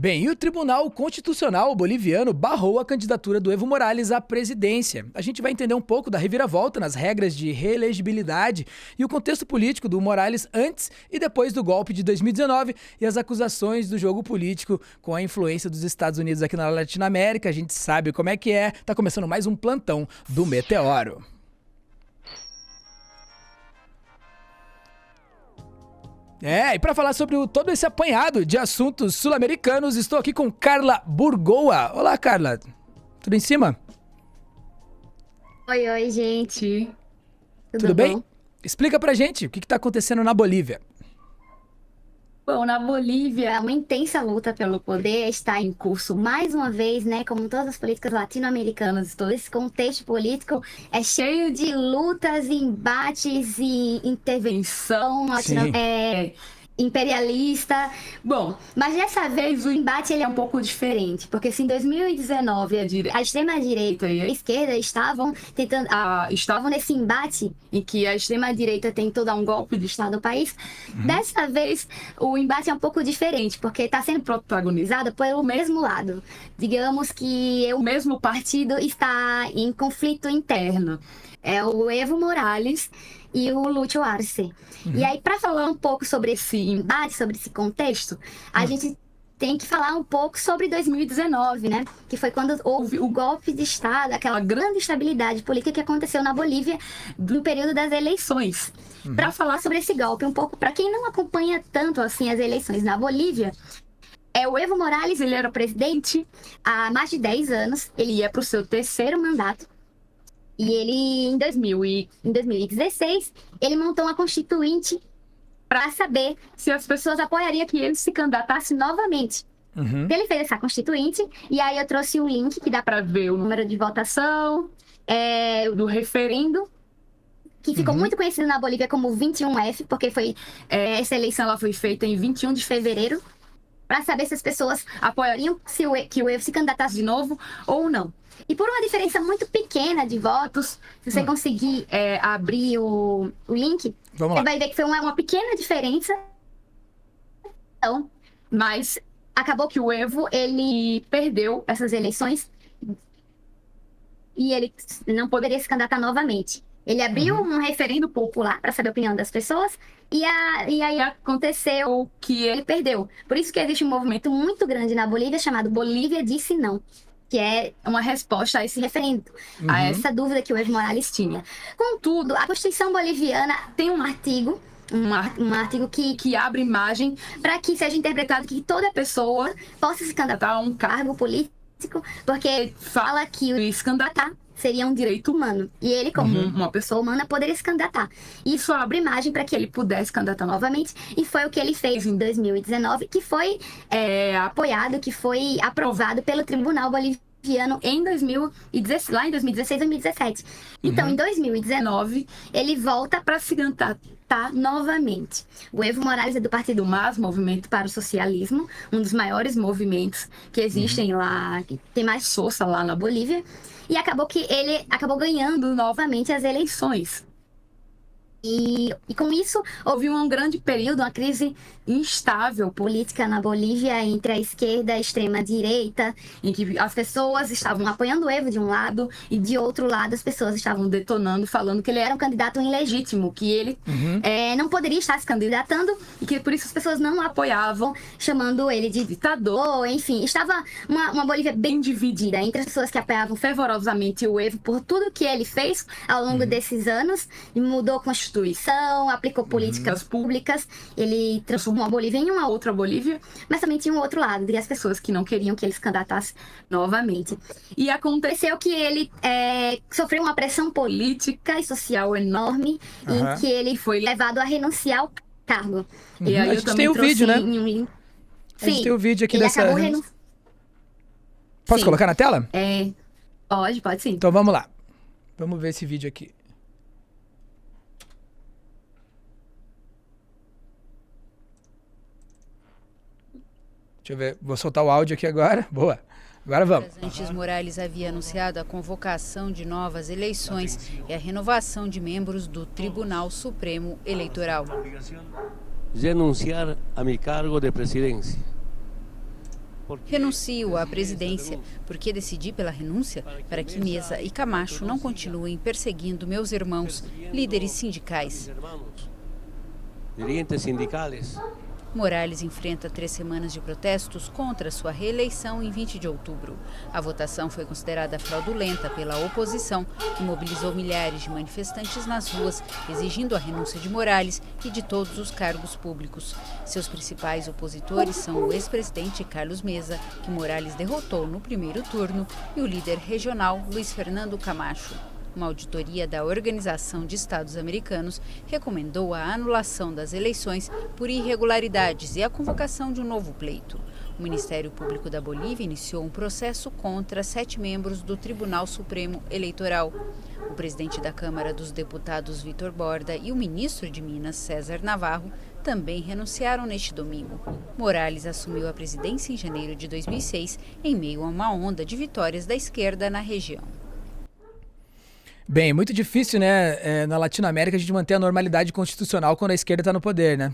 Bem, e o Tribunal Constitucional boliviano barrou a candidatura do Evo Morales à presidência. A gente vai entender um pouco da reviravolta nas regras de reelegibilidade e o contexto político do Morales antes e depois do golpe de 2019 e as acusações do jogo político com a influência dos Estados Unidos aqui na Latinoamérica. A gente sabe como é que é. Tá começando mais um plantão do Meteoro. E para falar sobre todo esse apanhado de assuntos sul-americanos, estou aqui com Carla Burgoa. Olá, Carla. Tudo em cima? Oi, gente. Tudo bem? Explica pra gente o que está acontecendo na Bolívia. Bom, na Bolívia, uma intensa luta pelo poder está em curso mais uma vez, né? Como todas as políticas latino-americanas, todo esse contexto político é cheio de lutas, embates e intervenção imperialista. Bom, mas dessa vez o embate ele é um pouco diferente, porque se em 2019 a extrema-direita e a esquerda estavam nesse embate em que a extrema-direita tentou dar um golpe de Estado no país, dessa vez o embate é um pouco diferente, porque está sendo protagonizado pelo mesmo lado. Digamos que o mesmo partido está em conflito interno. É o Evo Morales e o Lúcio Arce. E aí, para falar um pouco sobre esse embate, sobre esse contexto, a gente tem que falar um pouco sobre 2019, né? Que foi quando houve o golpe de Estado, aquela grande estabilidade política que aconteceu na Bolívia no período das eleições. Para falar sobre esse golpe um pouco, para quem não acompanha tanto assim as eleições na Bolívia, o Evo Morales, ele era presidente há mais de 10 anos, ele ia para o seu terceiro mandato. E ele, em 2016, ele montou uma constituinte para saber se as pessoas apoiariam que ele se candidatasse novamente. Ele fez essa constituinte, e aí eu trouxe um link que dá para ver o número de votação do referendo, que ficou muito conhecido na Bolívia como 21F, porque essa eleição ela foi feita em 21 de fevereiro, para saber se as pessoas apoiariam que o Evo se candidatasse de novo ou não. E por uma diferença muito pequena de votos, se você conseguir abrir o link, você vai ver que foi uma pequena diferença. Então, mas acabou que o Evo, ele perdeu essas eleições e ele não poderia se candidatar novamente. Ele abriu um referendo popular para saber a opinião das pessoas e aí aconteceu que ele perdeu. Por isso que existe um movimento muito grande na Bolívia chamado Bolívia Disse Não, que é uma resposta a esse referendo, a essa dúvida que o Evo Morales tinha. Contudo, a Constituição boliviana tem um artigo que abre margem para que seja interpretado que toda pessoa possa se candidatar a um cargo político, porque fala que se candidatar seria um direito humano. E ele, como uma pessoa humana, poderia se candidatar. Isso abre margem para que ele pudesse se candidatar novamente. E foi o que ele fez em 2019, que foi apoiado, que foi aprovado pelo Tribunal Boliviano lá em 2016, 2017. Então, em 2019, ele volta para se candidatar novamente. O Evo Morales é do Partido MAS, Movimento para o Socialismo, um dos maiores movimentos que existem lá, que tem mais força lá na Bolívia. E acabou que ele acabou ganhando novamente as eleições. E com isso, houve um grande período, uma crise instável política na Bolívia entre a esquerda e a extrema-direita, em que as pessoas estavam apoiando o Evo de um lado e de outro lado as pessoas estavam detonando, falando que ele era um candidato ilegítimo, que ele não poderia estar se candidatando e que por isso as pessoas não o apoiavam, chamando ele de ditador. Enfim, estava uma Bolívia bem dividida entre as pessoas que apoiavam fervorosamente o Evo por tudo que ele fez ao longo desses anos, e mudou a Constituição, aplicou políticas públicas, ele transformou a Bolívia em uma outra Bolívia, mas também tinha um outro lado, de as pessoas que não queriam que ele se candidatasse novamente. E aconteceu que ele sofreu uma pressão política e social enorme, em que ele foi levado a renunciar ao cargo. E aí a gente tem o vídeo, né? A gente tem o vídeo aqui dessa... Posso colocar na tela? Pode sim. Então vamos lá. Vamos ver esse vídeo aqui. Deixa eu ver, vou soltar o áudio aqui agora. Boa. Agora vamos. Antes, Morales havia anunciado a convocação de novas eleições e a renovação de membros do Tribunal Supremo Eleitoral. Renunciar a mi cargo de presidência. Renuncio à presidência porque decidi pela renúncia para que Mesa e Camacho não continuem perseguindo meus irmãos, líderes sindicais. Dirigentes sindicales. Morales enfrenta 3 semanas de protestos contra sua reeleição em 20 de outubro. A votação foi considerada fraudulenta pela oposição e mobilizou milhares de manifestantes nas ruas, exigindo a renúncia de Morales e de todos os cargos públicos. Seus principais opositores são o ex-presidente Carlos Mesa, que Morales derrotou no primeiro turno, e o líder regional Luiz Fernando Camacho. Uma auditoria da Organização de Estados Americanos recomendou a anulação das eleições por irregularidades e a convocação de um novo pleito. O Ministério Público da Bolívia iniciou um processo contra 7 membros do Tribunal Supremo Eleitoral. O presidente da Câmara dos Deputados, Vitor Borda, e o ministro de Minas, César Navarro, também renunciaram neste domingo. Morales assumiu a presidência em janeiro de 2006, em meio a uma onda de vitórias da esquerda na região. Bem, muito difícil, né, na Latinoamérica a gente manter a normalidade constitucional quando a esquerda está no poder, né?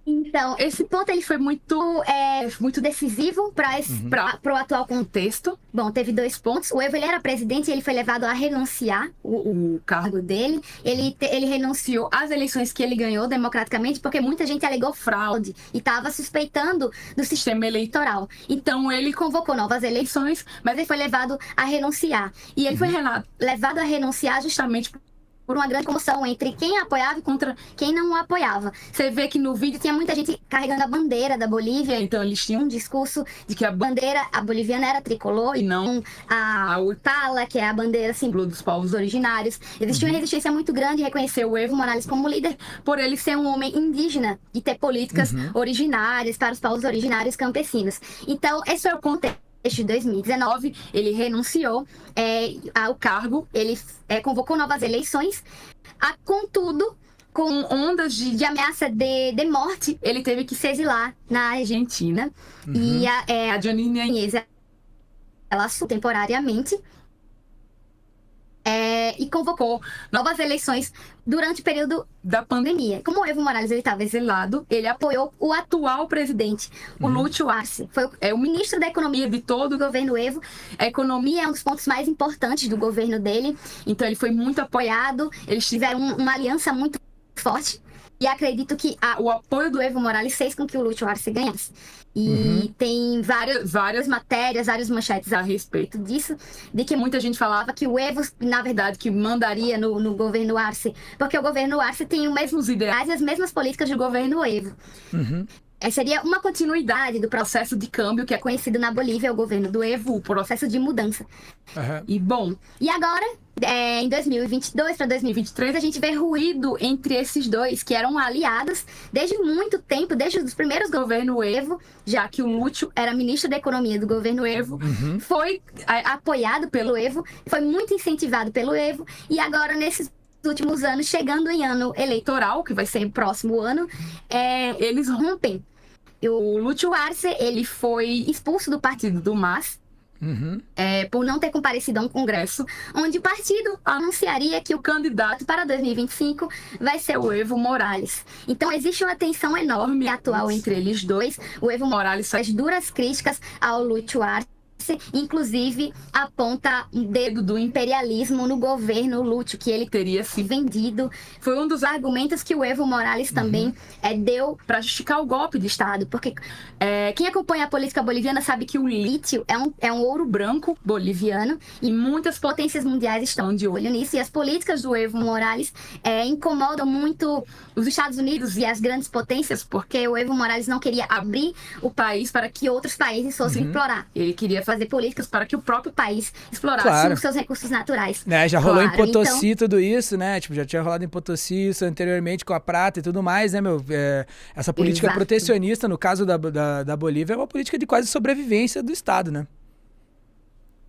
Então, esse ponto ele foi muito decisivo para o atual contexto. Bom, teve 2 pontos. O Evo ele era presidente e ele foi levado a renunciar o cargo dele. Ele renunciou às eleições que ele ganhou democraticamente porque muita gente alegou fraude e estava suspeitando do sistema eleitoral. Então, ele convocou novas eleições, mas ele foi levado a renunciar. E ele foi levado a renunciar justamente por uma grande comoção entre quem apoiava e contra quem não o apoiava. Você vê que no vídeo tinha muita gente carregando a bandeira da Bolívia, então eles tinham um discurso de que a bandeira boliviana era tricolor e não a Urtala, que é a bandeira símbolo dos povos originários. Existia uma resistência muito grande em reconhecer o Evo Morales como líder, por ele ser um homem indígena e ter políticas originárias para os povos originários campesinos. Então, esse é o contexto. Em 2019, ele renunciou ao cargo, ele convocou novas eleições, contudo, com ondas de ameaça de morte, ele teve que se exilar na Argentina. E a Janine Áñez, ela assumiu temporariamente e convocou novas eleições durante o período da pandemia. Como o Evo Morales estava exilado, ele apoiou o atual presidente, o Lúcio Arce. Foi o ministro da Economia de todo o governo Evo. A economia é um dos pontos mais importantes do governo dele, então ele foi muito apoiado, eles tiveram uma aliança muito forte. E acredito que o apoio do Evo Morales fez com que o Lúcio Arce ganhasse. E tem várias matérias, várias manchetes a respeito disso, de que muita gente falava que o Evo, na verdade, que mandaria no governo Arce, porque o governo Arce tem os mesmos ideais e as mesmas políticas do governo Evo. Seria uma continuidade do processo de câmbio que é conhecido na Bolívia, o governo do Evo, o processo de mudança. E agora, em 2022 para 2023, a gente vê ruído entre esses dois, que eram aliados desde muito tempo, desde os primeiros governos Evo, já que o Lúcio era ministro da Economia do governo Evo, foi apoiado pelo Evo, foi muito incentivado pelo Evo, e agora nesses últimos anos, chegando em ano eleitoral, que vai ser o próximo ano, eles rompem. O Lúcio Arce, ele foi expulso do partido do MAS, por não ter comparecido a um congresso, onde o partido anunciaria que o candidato para 2025 vai ser o Evo Morales. Então, existe uma tensão enorme atual entre eles dois. O Evo Morales faz duras críticas ao Lúcio Arce, inclusive aponta um dedo do imperialismo no governo Lúcio, que ele teria se vendido. Foi um dos argumentos que o Evo Morales também deu para justificar o golpe de Estado, porque quem acompanha a política boliviana sabe que o lítio é um ouro branco boliviano e muitas potências mundiais estão de olho nisso, e as políticas do Evo Morales incomodam muito os Estados Unidos e as grandes potências, porque o Evo Morales não queria abrir o país para que outros países fossem explorar. Ele queria fazer políticas para que o próprio país explorasse os seus recursos naturais. Já rolou em Potosí tudo isso, né? Tipo, já tinha rolado em Potosí isso anteriormente com a prata e tudo mais, né, meu? Essa política protecionista, no caso da Bolívia, é uma política de quase sobrevivência do Estado, né?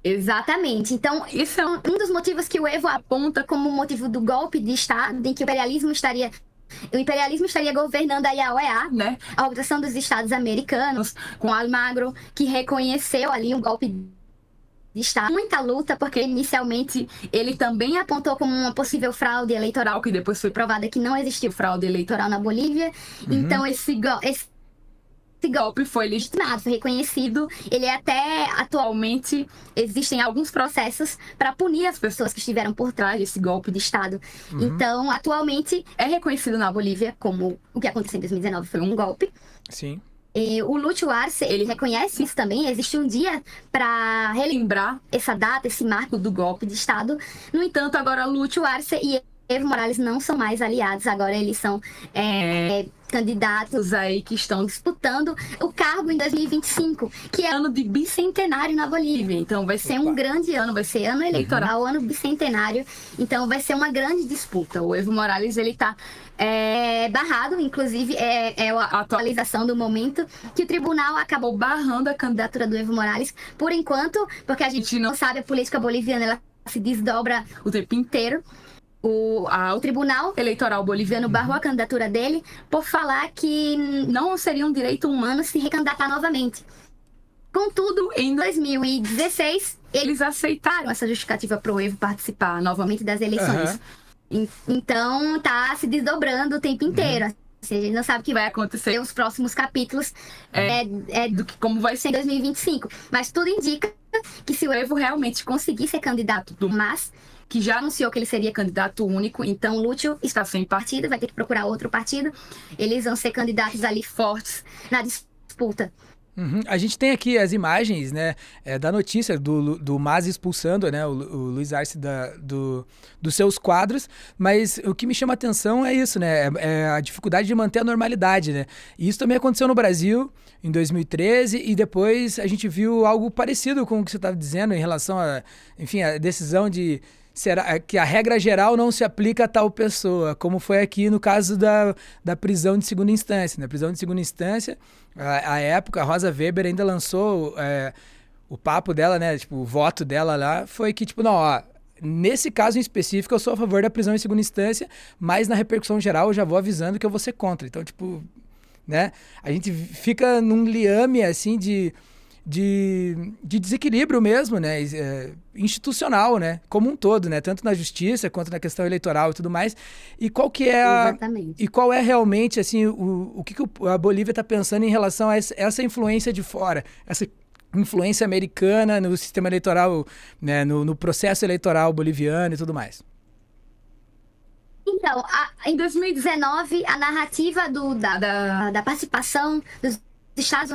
Exatamente. Então, isso é um dos motivos que o Evo aponta como motivo do golpe de Estado, em que o imperialismo estaria governando a OEA, né? A Organização dos Estados Americanos, com Almagro, que reconheceu ali um golpe de Estado. Muita luta, porque inicialmente ele também apontou como uma possível fraude eleitoral, que depois foi provada que não existiu fraude eleitoral na Bolívia. Então, esse esse golpe foi legitimado, foi reconhecido. Ele até atualmente existem alguns processos para punir as pessoas que estiveram por trás desse golpe de Estado. Então, atualmente é reconhecido na Bolívia como o que aconteceu em 2019 foi um golpe. Sim. E o Lúcio Arce, ele reconhece isso também. Existe um dia para relembrar essa data, esse marco do golpe de Estado. No entanto, agora Lúcio Arce e Evo Morales não são mais aliados. Agora eles são candidatos aí que estão disputando o cargo em 2025, que é ano de bicentenário na Bolívia. Então vai ser um grande ano, vai ser ano eleitoral, ano bicentenário. Então vai ser uma grande disputa. O Evo Morales, ele tá barrado, inclusive é a atualização do momento que o tribunal acabou barrando a candidatura do Evo Morales, por enquanto, porque a gente não sabe, a política boliviana ela se desdobra o tempo inteiro. O Tribunal Eleitoral Boliviano barrou a candidatura dele por falar que não seria um direito humano se recandidatar novamente. Contudo, em 2016, eles aceitaram essa justificativa para o Evo participar novamente das eleições. Então, tá se desdobrando o tempo inteiro. A gente não sabe o que vai acontecer nos próximos capítulos do que como vai ser em 2025. Mas tudo indica que se o Evo realmente conseguir ser candidato do MAS, que já anunciou que ele seria candidato único, então Lúcio está sem partido, vai ter que procurar outro partido. Eles vão ser candidatos ali fortes na disputa. A gente tem aqui as imagens, né, da notícia do MAS expulsando, né, o Luiz Arce dos seus quadros, mas o que me chama a atenção é isso, né, é a dificuldade de manter a normalidade, né, e isso também aconteceu no Brasil em 2013 e depois a gente viu algo parecido com o que você estava dizendo em relação a, enfim, a decisão de será que a regra geral não se aplica a tal pessoa, como foi aqui no caso da prisão de segunda instância. Na prisão de segunda instância, à época, a Rosa Weber ainda lançou o papo dela, né? Tipo, o voto dela lá foi que, tipo, não, ó, nesse caso em específico eu sou a favor da prisão em segunda instância, mas na repercussão geral eu já vou avisando que eu vou ser contra. Então, tipo, né? A gente fica num liame, assim, de desequilíbrio mesmo, né, institucional, né, como um todo, né, tanto na justiça quanto na questão eleitoral e tudo mais. E qual que é Exatamente. E qual é realmente, assim, o que a Bolívia está pensando em relação a essa influência de fora, essa influência americana no sistema eleitoral, né, no processo eleitoral boliviano e tudo mais? Então, em 2019, a narrativa da participação dos Estados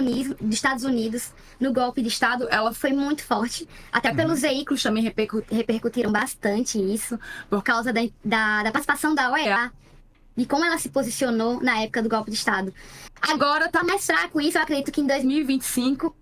Unidos no golpe de Estado, ela foi muito forte. Até pelos veículos também repercutiram bastante isso, por causa da participação da OEA e como ela se posicionou na época do golpe de Estado. Agora tá mais fraco isso, eu acredito que em 2025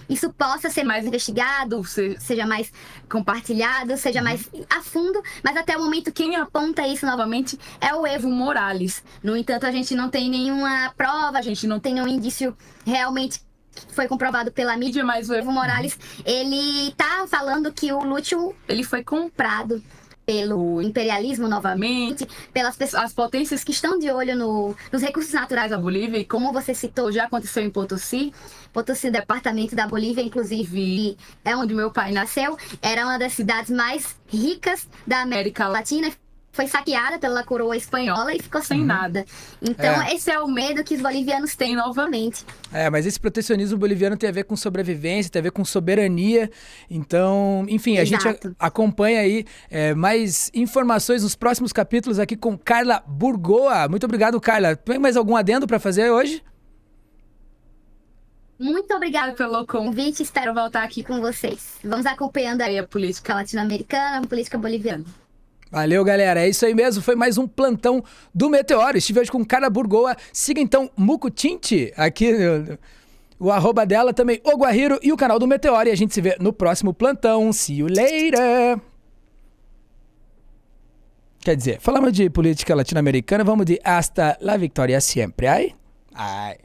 isso possa ser mais investigado, seja mais compartilhado, seja mais a fundo, mas até o momento quem aponta isso novamente é o Evo Morales. No entanto, a gente não tem nenhuma prova, a gente não tem nenhum indício realmente que foi comprovado pela mídia, mas o Evo Morales, ele tá falando que o Lúcio, ele foi comprado pelo imperialismo novamente, pelas pessoas, as potências que estão de olho nos recursos naturais da Bolívia, e como você citou, já aconteceu em Potosí. Potosí, departamento da Bolívia, inclusive é onde meu pai nasceu, era uma das cidades mais ricas da América Latina, foi saqueada pela coroa espanhola e ficou sem nada. Então, esse é o medo que os bolivianos têm novamente. Mas esse protecionismo boliviano tem a ver com sobrevivência, tem a ver com soberania. Então, enfim, a gente acompanha aí mais informações nos próximos capítulos aqui com Carla Burgoa. Muito obrigado, Carla. Tem mais algum adendo para fazer hoje? Muito obrigada pelo convite, espero voltar aqui com vocês. Vamos acompanhando aí a política latino-americana, a política boliviana. Valeu, galera. É isso aí mesmo. Foi mais um plantão do Meteoro. Estive hoje com Carla Burgoa. Siga então Muco Tinte aqui, o arroba dela também, o Guarriro e o canal do Meteoro. E a gente se vê no próximo plantão. See you later. Quer dizer, falamos de política latino-americana, vamos de hasta la victoria siempre. Ai? Ai.